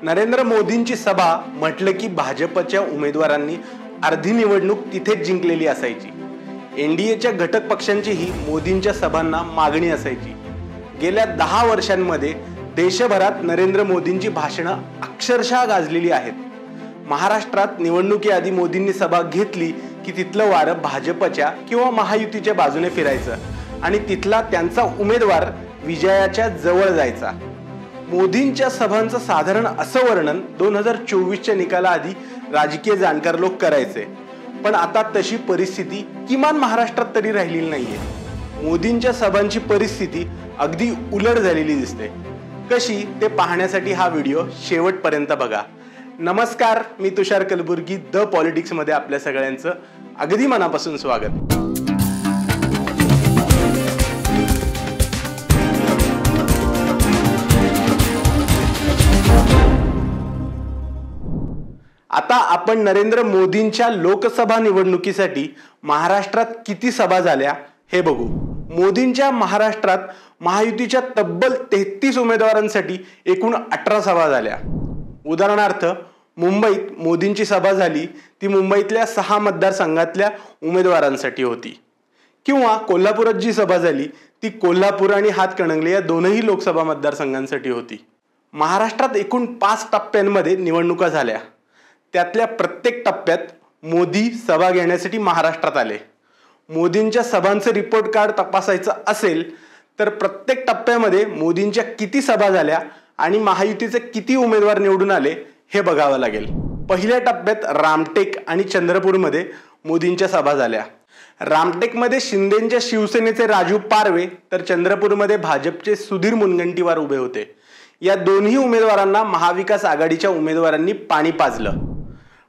नरेंद्र मोदींची सभा म्हटलं की भाजपच्या उमेदवारांनी अर्धी निवडणूक तिथेच जिंकलेली असायची। एनडीएच्या घटक पक्षांचीही मोदींच्या सभांना मागणी असायची। गेल्या 10 वर्षांमध्ये देशभरात नरेंद्र मोदींची भाषणं अक्षरशः गाजलेली आहेत। महाराष्ट्रात निवडणुकीआधी मोदींनी सभा घेतली की तिथलं वारं भाजपच्या किंवा महायुतीच्या बाजूने फिरायचं आणि तिथला त्यांचा उमेदवार विजयाच्या जवळ जायचा। मोदींच्या सभांचं साधारण असं वर्णन 2024च्या निकालाआधी राजकीय जाणकार लोक करायचे, पण आता तशी परिस्थिती किमान महाराष्ट्रात तरी राहिलेली नाहीये। मोदींच्या सभांची परिस्थिती अगदी उलट झालेली दिसते। कशी ते पाहण्यासाठी हा व्हिडिओ शेवटपर्यंत बघा। नमस्कार, मी तुषार कलबुर्गी द पॉलिटिक्स मध्ये आपल्या सगळ्यांचं अगदी मनापासून स्वागत। आता आपण नरेंद्र मोदींच्या लोकसभा निवडणुकीसाठी महाराष्ट्रात किती सभा झाल्या हे बघू। मोदींच्या महाराष्ट्रात महायुतीच्या तब्बल 33 उमेदवारांसाठी एकूण 18 सभा झाल्या। उदाहरणार्थ मुंबईत मोदींची सभा झाली ती मुंबईतल्या 6 मतदारसंघातल्या उमेदवारांसाठी होती, किंवा कोल्हापुरात जी सभा झाली ती कोल्हापूर आणि हातकणंगले या दोनही लोकसभा मतदारसंघांसाठी होती। महाराष्ट्रात एकूण 5 टप्प्यांमध्ये निवडणुका झाल्या। त्यातल्या प्रत्येक टप्प्यात मोदी सभा घेण्यासाठी महाराष्ट्रात आले। मोदींच्या सभांचं रिपोर्ट कार्ड तपासायचं असेल तर प्रत्येक टप्प्यामध्ये मोदींच्या किती सभा झाल्या आणि महायुतीचे किती उमेदवार निवडून आले हे बघावं लागेल। पहिल्या टप्प्यात रामटेक आणि चंद्रपूरमध्ये मोदींच्या सभा झाल्या। रामटेकमध्ये शिंदेच्या शिवसेनेचे राजू पारवे तर चंद्रपूरमध्ये भाजपचे सुधीर मुनगंटीवार उभे होते। या दोन्ही उमेदवारांना महाविकास आघाडीच्या उमेदवारांनी पाणी पाजलं।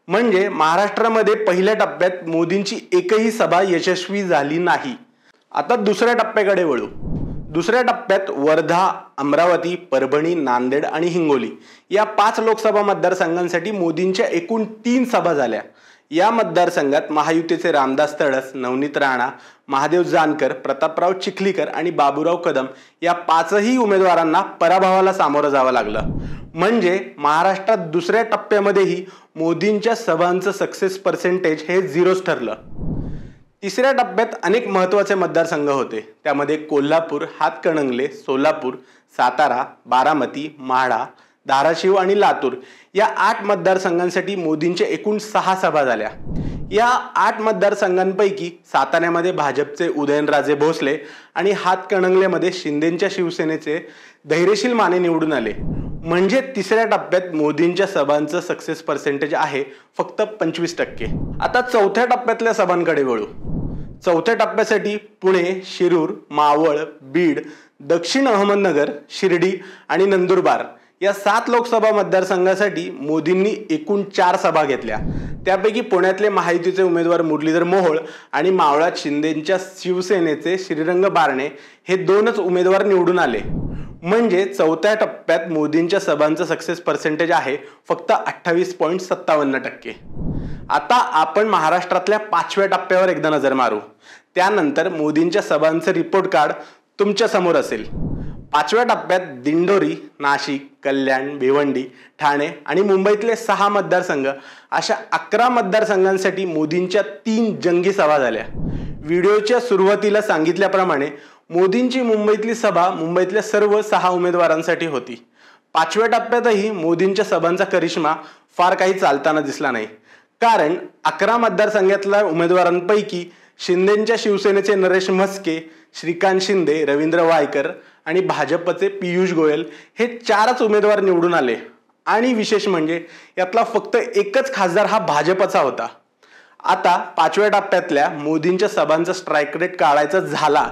म्हणजे महाराष्ट्रामध्ये पहिल्या टप्प्यात मोदींची एकही सभा यशस्वी झाली नाही। आता दुसऱ्या टप्प्याकडे वळू। दुसऱ्या टप्प्यात वर्धा, अमरावती, परभणी, नांदेड आणि हिंगोली या 5 लोकसभा मतदारसंघांसाठी मोदींच्या एकूण 3 सभा झाल्या। या मतदारसंघात महायुतीचे रामदास तडस, नवनीत राणा, महादेव जानकर, प्रतापराव चिखलीकर आणि बाबूराव कदम या 5ही उमेदवारांना पराभवाला सामोरं जावं लागलं। म्हणजे महाराष्ट्रात दुसऱ्या टप्प्यामध्येही मोदींच्या सभांचं सक्सेस पर्सेंटेज हे 0च ठरलं। तिसऱ्या टप्प्यात अनेक महत्त्वाचे मतदारसंघ होते। त्यामध्ये कोल्हापूर, हातकणंगले, सोलापूर, सातारा, बारामती, माढा, धाराशिव आणि लातूर या 8 मतदारसंघांसाठी मोदींच्या एकूण 6 सभा झाल्या। या 8 मतदारसंघांपैकी साताऱ्यामध्ये भाजपचे उदयनराजे भोसले आणि हातकणंगलेमध्ये शिंदेच्या शिवसेनेचे धैर्यशील माने निवडून आले। म्हणजे तिसऱ्या टप्प्यात मोदींच्या सभांचं सक्सेस पर्सेंटेज आहे फक्त 25%। आता चौथ्या टप्प्यातल्या सभांकडे वळू। चौथ्या टप्प्यासाठी पुणे, शिरूर, मावळ, बीड, दक्षिण अहमदनगर, शिर्डी आणि नंदुरबार या 7 लोकसभा मतदारसंघासाठी मोदींनी एकूण 4 सभा घेतल्या। त्यापैकी पुण्यातले महायुतीचे उमेदवार मुरलीधर मोहोळ आणि मावळात शिंदेच्या शिवसेनेचे श्रीरंग बारणे हे 2च उमेदवार निवडून आले। म्हणजे चौथ्या टप्प्यात मोदींच्या सभांचं सक्सेस पर्सेंटेज आहे फक्त 28.57%। आता आपण महाराष्ट्रातल्या 5व्या टप्प्यावर एकदा नजर मारू। त्यानंतर मोदींच्या सभांचं रिपोर्ट कार्ड तुमच्या समोर असेल। 5व्या टप्प्यात दिंडोरी, नाशिक, कल्याण, भिवंडी, ठाणे आणि मुंबईतले 6 मतदारसंघ अशा 11 मतदारसंघांसाठी मोदींच्या 3 जंगी सभा झाल्या। व्हिडिओच्या सुरुवातीला सांगितल्याप्रमाणे मोदींची मुंबईतली सभा मुंबईतल्या सर्व 6 उमेदवारांसाठी होती। 5व्या टप्प्यातही मोदींच्या सभांचा करिश्मा फार काही चालताना दिसला नाही, कारण 11 मतदारसंघातल्या उमेदवारांपैकी शिंदेच्या शिवसेनेचे नरेश म्हस्के, श्रीकांत शिंदे, रवींद्र वायकर आणि भाजपचे पीयूष गोयल हे 4च उमेदवार निवडून आले। आणि विशेष म्हणजे यातला फक्त एकच खासदार हा भाजपचा होता। आता 5व्या टप्प्यातल्या मोदींच्या सभांचा स्ट्राईक रेट काढायचा झाला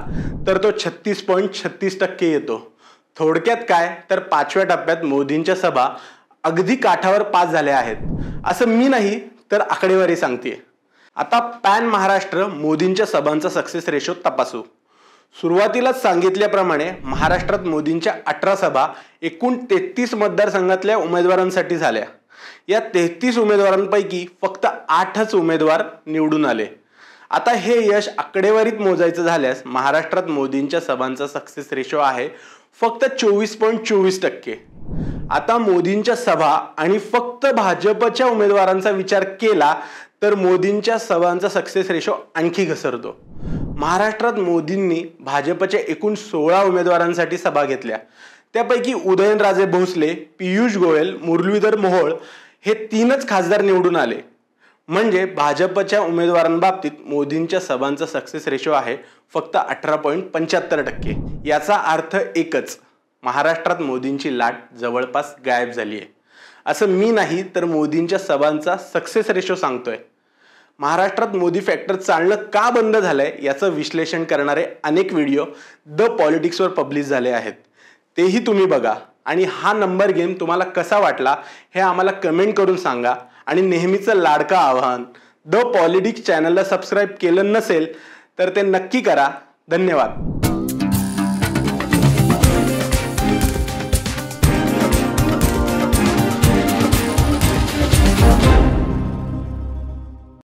तर तो 36.36% येतो। थोडक्यात काय तर 5व्या टप्प्यात मोदींच्या सभा अगदी काठावर पास झाल्या आहेत असं मी नाही तर आकडेवारी सांगते। आता पॅन महाराष्ट्र मोदींच्या सभांचा सक्सेस रेशो तपासू। सुरुवातीलाच सांगितल्याप्रमाणे महाराष्ट्रात मोदींच्या 18 सभा एकूण 33 मतदारसंघातल्या उमेदवारांसाठी झाल्या। या 33 उमेदवारांपैकी फक्त 8च उमेदवार निवडून आले। आता हे यश आकडेवारीत मोजायचं झाल्यास महाराष्ट्रात मोदींच्या सभांचा सक्सेस रेशो आहे फक्त 24.24%. आता मोदींच्या सभा आणि फक्त भाजपच्या उमेदवारांचा विचार केला तर मोदींच्या सभांचा सक्सेस रेशो आणखी घसरतो. महाराष्ट्रात मोदींनी भाजपच्या एकूण 16 उमेदवारांसाठी सभा घेतल्या. त्यापैकी उदयनराजे भोसले, पियुष गोयल, मुरलीधर मोहोळ हे 3च खासदार निवडून आले. म्हणजे भाजपच्या उमेदवारांबाबतीत मोदींच्या सभांचा सक्सेस रेशो आहे फक्त 18.75%. याचा अर्थ एकच, महाराष्ट्रात मोदींची लाट जवळपास गायब झाली आहे. असं मी नाही तर मोदींच्या सभांचा सक्सेस रेशो सांगतोय. महाराष्ट्रात मोदी फॅक्टर चालणं का बंद झालंय याचं विश्लेषण करणारे अनेक व्हिडिओ द पॉलिटिक्सवर पब्लिश झाले आहेत. तेही तुम्ही बघा आणि हा नंबर गेम तुम्हाला कसा वाटला हे आम्हाला कमेंट करून सांगा. आणि नेहमीचं लाडकं आवाहन, द पॉलिटिक्स चॅनलला सबस्क्राईब केलं नसेल तर ते नक्की करा. धन्यवाद.